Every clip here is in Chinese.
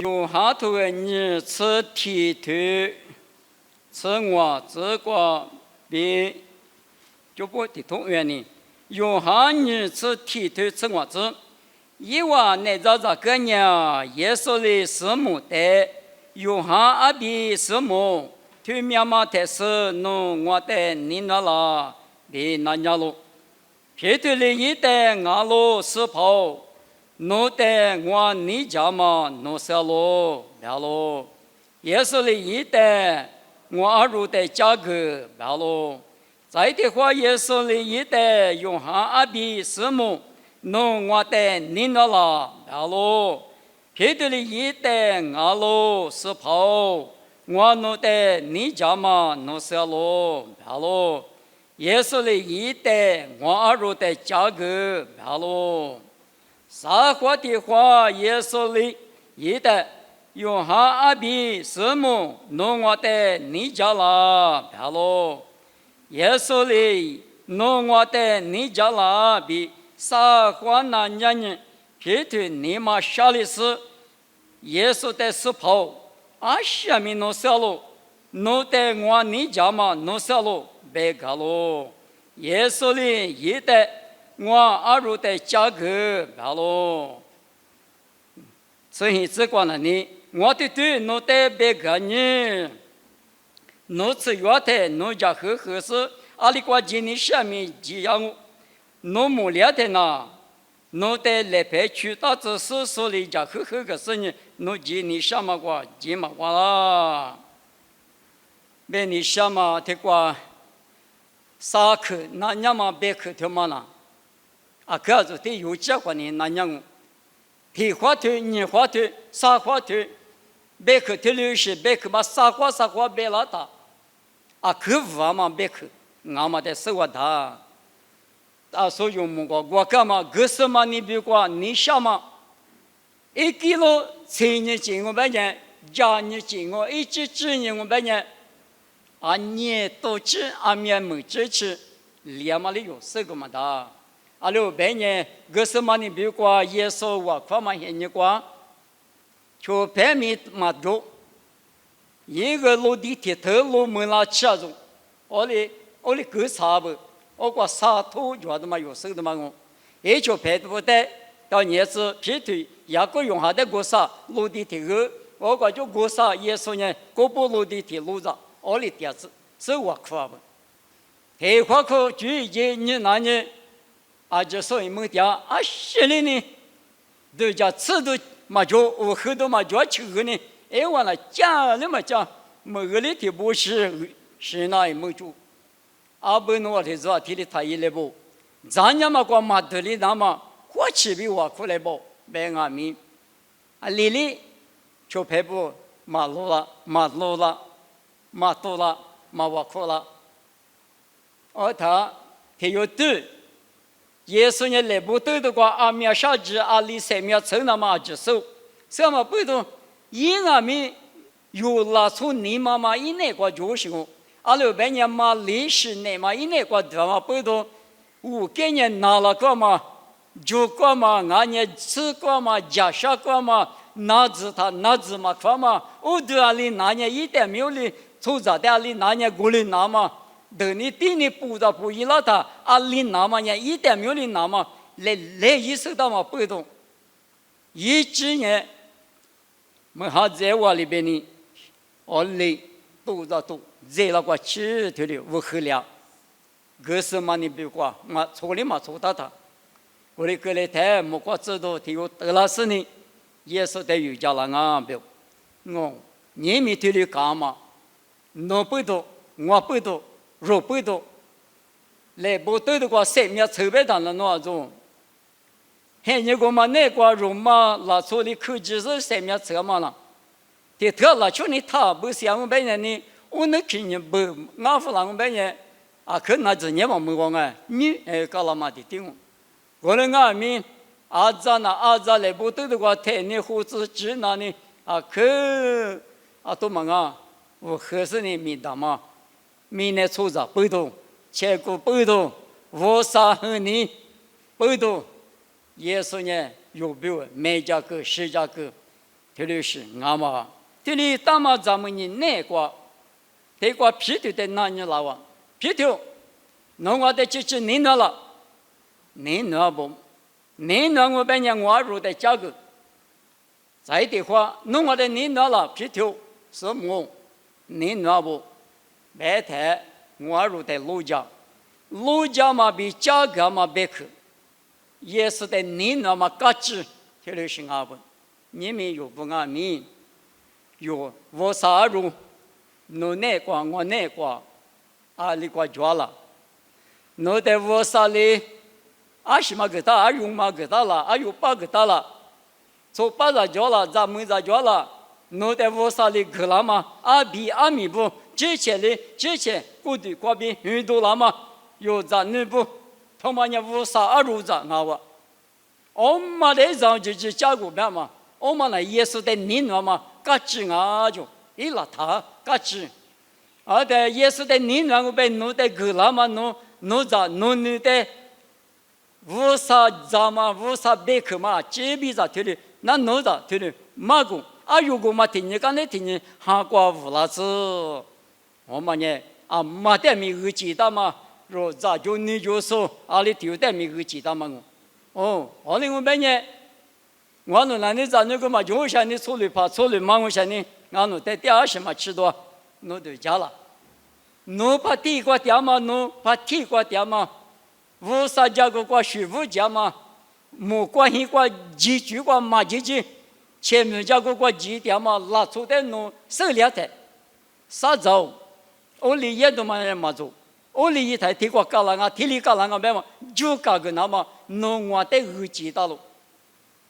用哈头的你吃铁头，吃我这个别就不的同源呢。用哈你吃铁头吃我这，一万那这个呢，耶稣的师母的，用哈阿比师母，对面嘛的是弄我的你那啦，别那家路，撇头的一代俺路是跑。侬在我你家嘛，侬小路白路，也是的一代我二路的价格白路，再的话也是的一代用哈阿比师母，侬我的你那啦白路，撇的一代俺路是跑，我侬的你家嘛，侬小路白路，也是的一代我二路的价格白路。撒花的话也是的，一代用哈阿比师母弄我的你家啦白咯，也是的弄我的你家啦比撒花那年呢，撇脱你妈下的是，也是的是跑，啊下面弄小路，弄的我你家嘛弄小路白个咯，也是的一代。我二路的价格白咯，所以只管了你，我的对侬的别个呢，侬吃药的侬家很合适，阿里瓜今年下面几样，侬木料的呢，侬的来排去到这是说的家很合适呢，侬今年下么瓜几么瓜啦，别你下么的瓜，啥口那娘么别口条么啦。啊，搿样子对有结果呢，那样，提花头、泥花头、沙花头，别去头流是别去把沙花别拉大，啊，搿无嘛别去，俺们的生活大，啊，所以我干嘛？搿什么你别管，你想嘛，1kg 3年斤我半年，2年斤我1.7年我半年，啊，年多吃啊面没吃吃，连嘛里有这个嘛大。阿六百年，个什么你比如说耶稣我快嘛些你讲，就百米嘛多，一个落地铁头路门拉吃啊种，我哩够差不？我讲沙土觉得嘛有手的嘛我，也就排不得，到年子劈腿也个用下的个啥落地铁后，我讲就个啥耶稣呢，个不落地铁路上，我哩点子，这我快不？黑花口就已经你那呢？啊，就所以问题啊，现在呢，都叫吃都嘛叫，我后头嘛叫吃个呢，哎，完了讲了嘛讲，某个里头不是那也没住，啊不弄我的是吧？提的他一来不，咱家嘛光马头里那嘛，我吃比我苦来不，白俺们，啊里里就排不马路了，马多了，马我苦了，而他有对。耶稣呢来不到的话，阿面下子阿里三面城那么接受，什么不懂？因阿们有拉出你妈妈以内个就是我，阿六百年嘛历史内嘛以内个地方不懂，我给年拿了个嘛，就个嘛，俺年吃个嘛，家下个嘛，拿子嘛个嘛，我对阿里那年一点没有哩，出着的阿里那年过来拿嘛。等你对你不着不依了他，啊，你那么呢？一点没有你那么来意识到嘛不懂。1年，我还在我里边呢，我累多着多，在那个吃头里无喝了，可是嘛你别管，嘛错里嘛错他，我的过来台没过知道，他有得了事呢，也是在有家了啊，别，我你没头里干嘛？侬不懂，我不懂。肉不多，来不多的话，三面筹备当了那种。还你个嘛，那个肉嘛，拿出的口技是三面筹嘛了。这特拉出你他不像我们人呢，我那看你不，俺夫人我们人啊，可那子你嘛没讲啊，你搞了嘛的听我那俺们阿扎来不多的话，太你胡子指那呢啊，可啊都嘛啊，我合适你明白嘛？明年出着不懂，结果不懂，我啥和你不懂，耶稣呢有病，每家个10家个，这里是俺嘛，这里大嘛咱们人内瓜，这瓜皮头的哪里拉哇？皮头，那我的就是你那了，你那不，你那我把人我入的价格，再的话，那我的你那了皮头什么？你那不，白台我入的路家，路家嘛比价格嘛别克，也是的你那么价值，这里是俺不。你们有不安民，有我啥路，侬那挂我那挂，阿里挂抓了，侬在我啥里，阿什么给他，阿用嘛给他了，阿有把给他了，从把他抓了，咱们咋抓了，侬在我啥里去了嘛？阿比阿米不，之前过去过边很多了嘛，有咱那不，他妈的我啥阿路咋啊哇？我们的上就是加过边嘛。我们呢耶稣的灵了嘛，嘎吱啊就一拉他嘎吱，而在耶稣的灵了，我被弄的够了嘛，弄咋弄你的无啥咋嘛，无啥别克嘛，这边咋听的，那弄咋听的，马公啊，如果嘛听你刚才听你韩国无拉子，我们呢啊马的米个记得嘛，若咋就你就说阿里丢的米个记得嘛哦，阿里我们呢。我那你在那个嘛，就像你处理怕处理忙，我想你，俺那在第二什么吃多，侬就家了，侬怕地瓜掉嘛，侬怕地瓜掉嘛，无啥家个瓜水无家嘛，木瓜一瓜几句瓜马几句，前面家个瓜几掉嘛，拉出的侬手里头，啥走，我里也都嘛人嘛做，我里一台地瓜搞了啊，地里搞了啊，别嘛，就搞个那么，侬我得耳机到了。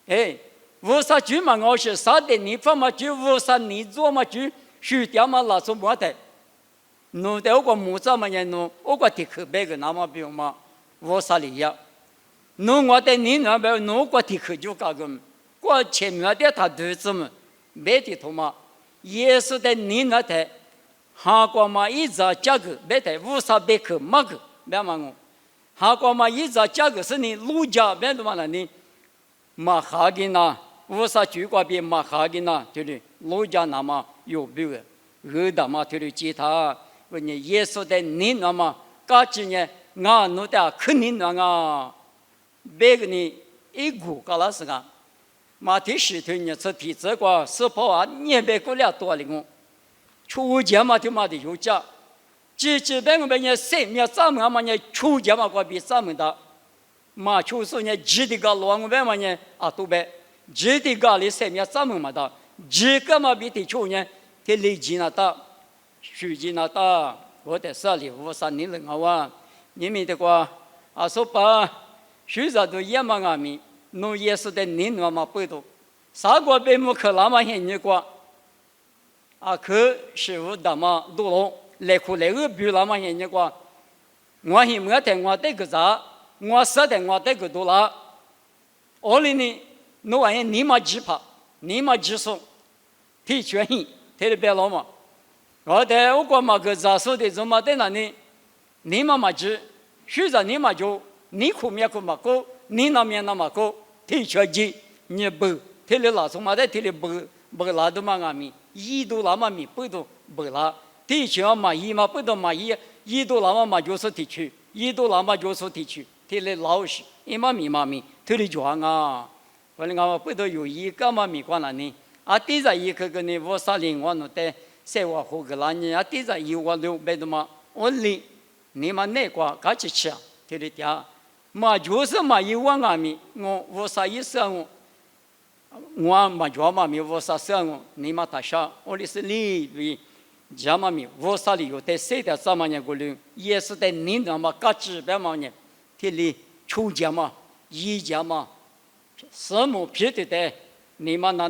哎，为啥就嘛？我是啥的？你放嘛就为啥你做嘛就输掉嘛？那做么的？侬在我个木子嘛人侬，我个地壳别个那么不用嘛？为啥哩呀？侬我的你那边侬个地壳就搞个，我前面的他都怎么别的头嘛？也是在你那台，韩国嘛一直价格别的为啥别个嘛个别嘛我？韩国嘛一直价格是你路价别的嘛那你。马哈吉那，为啥举挂边马哈吉那？就是老家那么有别个，二大嘛就是其他，我呢耶稣的你那么，嘎子呢，俺弄的肯定那个，别个呢一股嘎拉是个，马蹄石头呢是皮子瓜，是跑啊，你别过来多了个，出家嘛就嘛的有家，这边我们呢生命咱们嘛呢出家嘛过比咱们大。马出手呢，直的个老我们嘛呢啊都呗，直的个里生命咱们嘛的，直个嘛比的出呢，他累积那大，虚积那大，我在这里我啥你能啊？你们的话啊说把，虚着都也嘛阿米，侬也是的你那么不多，啥个被木克那么很你过，啊可是我的嘛多了，来苦来个比那么很你过，我希望在我这个啥。我说的我这个多了，我里呢，侬玩意你嘛只怕，你嘛只说，提权益，提的别老嘛。我在我国嘛个咋说的，怎么在那里，你嘛只，实在你嘛就，你苦面苦嘛高，你那面那么高，提权益，你不，提的老从嘛在提的不拉都嘛阿米，一都那么米不都不拉，提权嘛一嘛不都嘛一都那么嘛就是提取，一都那么就是提取。提来老实，一嘛米，提来装啊！我那个不都有一个嘛米关了呢？啊，第在一个呢，我啥零我弄的，谁我喝个啦呢？啊，第在一我六百多嘛，我哩，你嘛那个赶紧吃啊！提来点，嘛就是嘛一碗阿米，我啥意思啊？我嘛就嘛米，我啥事啊？你嘛大啥？我哩是哩。家嘛米，我啥哩有在谁的怎么样过哩？也是在你那么嘎吱别嘛呢？这里出家嘛，一家嘛，什么别的的，你们那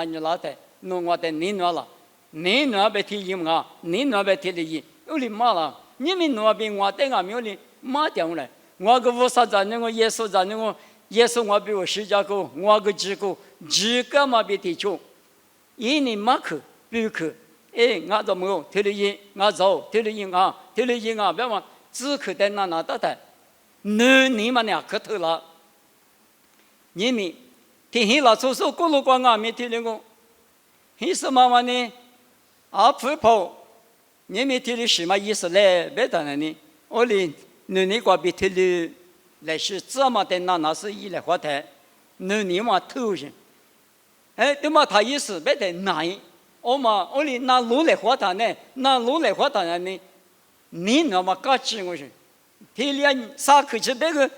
你拉的，弄我的你那了，你那边提音啊，你那边提的音，有哩嘛了，你们那边我的俺没有哩嘛掉来，我个我啥子那个耶稣在那个耶稣我比我十家个，我个几个嘛别提出，一年马克不可，哎，我怎么提的音，我走提的音啊，别嘛，只可在那的。你们俩可头了，你们天黑了，手过路过啊，没听见过，意思妈妈呢？啊，婆婆，你们听的什么意思嘞？别当然呢，我哩你个别听的来是这么的那是一来话台，你嘛头人，哎，对嘛他意思别的难，我哩那路来话台呢，那路来话台呢，你那么搞起我是，天连啥口气别个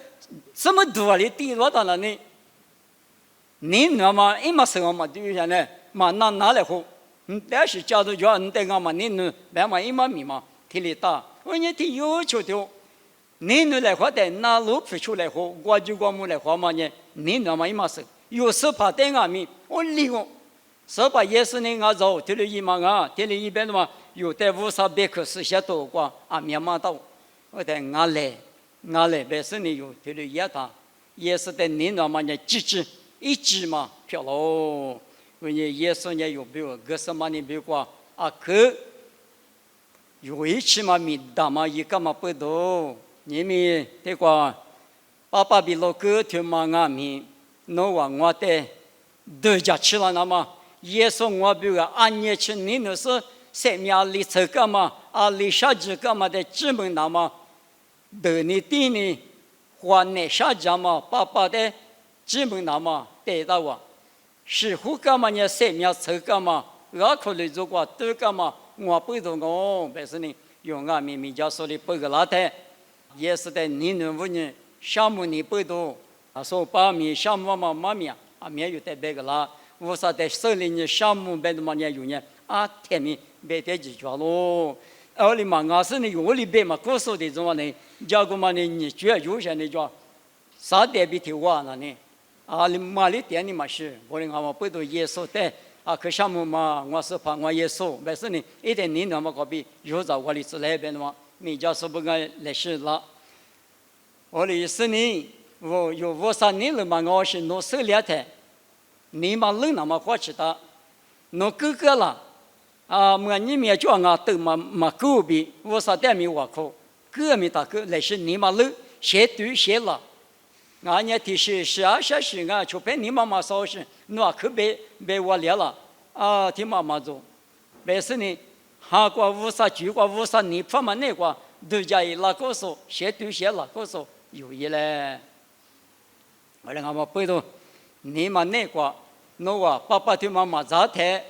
这么多的地多大了呢？你那么一么生嘛对象呢？嘛拿来喝。但是假如叫你对俺嘛，你能别嘛一嘛米嘛，体力大，我你提要求的，你能来花的拿路皮出来喝，我就我们来花嘛呢，你那么一嘛是，有时怕对俺米，我理我，是把也是呢俺走，提了一嘛啊，提了一边的嘛，有的无啥别克是些多过，啊面嘛到，我的俺来别是呢有提了一大，也是的你那么呢一直嘛漂喽。为你耶稣呢有没有个什么呢？比如说啊，可有一起嘛，米大嘛，一个嘛不多，你们这个爸爸比老哥听嘛俺们，那我的都家去了那么，耶稣我比如按年去你那是生命里头干嘛，啊里下子干嘛的指门那么，的你弟呢，或那下家嘛，爸爸的指门那么得到我。是胡干嘛呢？生命臭干嘛？我考虑如果都干嘛？我不懂哦，但是呢，用俺们家说的不个老太，也是在你能不能项目你不懂？啊，说把米项目嘛面啊，面有在别个啦，我说在手里呢项目别的嘛呢有呢啊，天米别得几句喽。奥里嘛，俺是呢我里边嘛，告诉的种呢，加个嘛呢，你主要有些那叫啥代表提我了呢？啊，你马里店里嘛是，我哩俺们不都耶稣的啊？可项目嘛，我是怕我耶稣，但是呢，一点你那么个比有在我哩子那边的嘛，你家是不该来是了。我的意思呢，我有3年了嘛，我是弄手两台，你嘛冷那么花起的，弄哥哥了啊，我你们叫我都嘛狗比，我啥点没我口，哥没大哥来是你嘛冷，写对写了。俺家提示是啊，就陪你妈妈烧是，那可别我来了啊，听妈妈做，但是呢，韩国无啥中国无啥你他们那个都家里那个说，写对写那个说有意嘞，我让俺们背着你们那个，那个爸爸对妈妈咋谈？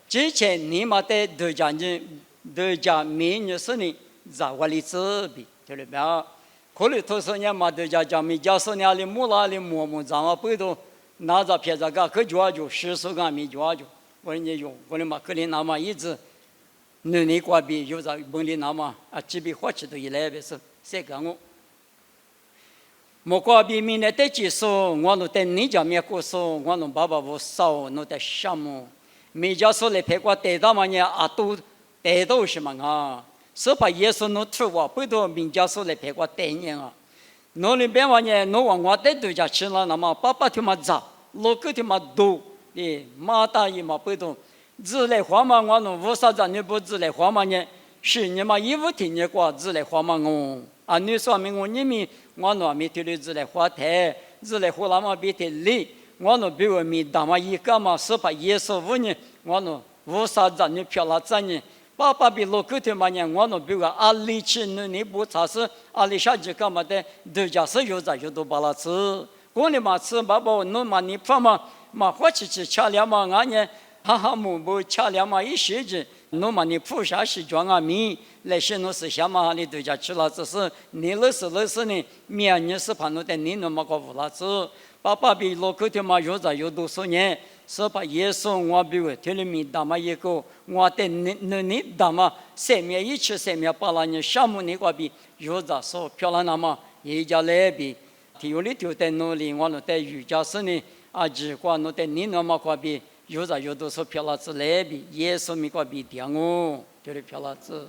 之前你们的都家民女是呢，咋我的子比，对了吧？可能头10年嘛，都家没家10年里木拉里磨咱们背着拿着片子个可抓住10数个没抓住，我人家用我的嘛可能那么一直，你挂比有在本里那么啊，这边花起都一来的是谁讲我？莫挂比明年得几数，我弄在你家面过数，我弄爸爸我少弄在项目，没家说来拍过带到嘛呢啊都带到什么啊？是把耶稣弄出我，不多民家说来陪我带年啊。弄里边话呢，弄我带对家去了，那么爸爸听嘛早，老哥听嘛多，马大爷嘛不多。自来花嘛，我弄无啥子，你不自来花嘛呢？是你嘛衣服听你过自来花嘛我啊，你说明我你们我弄没听的自来花台，自来花那么别的累，我弄比我们大嘛一个嘛，是把耶稣问你，我弄无啥子，你漂亮子呢？爸爸比老哥的嘛呢，我弄比如阿里去你不查是阿里下去干嘛的？都家是有在有都把它吃，过年嘛吃爸爸弄嘛你怕嘛花起吃两嘛俺呢，哈哈不吃两嘛一些子，弄嘛你铺下是装啊米，来些弄是下嘛你都家吃了，只是你那是呢，面你是怕弄的你弄嘛个不拉吃，爸爸比老哥的嘛有在有多少年？是把耶稣我比如听了米大嘛一个，我的你大嘛生命一起生命把那你项目那个比有着说漂亮那么一家来比，有里头在努力，我那在瑜伽室呢啊，只管那在你那么个比有着有多少漂亮子来比，耶稣米个比点哦，就是漂亮子。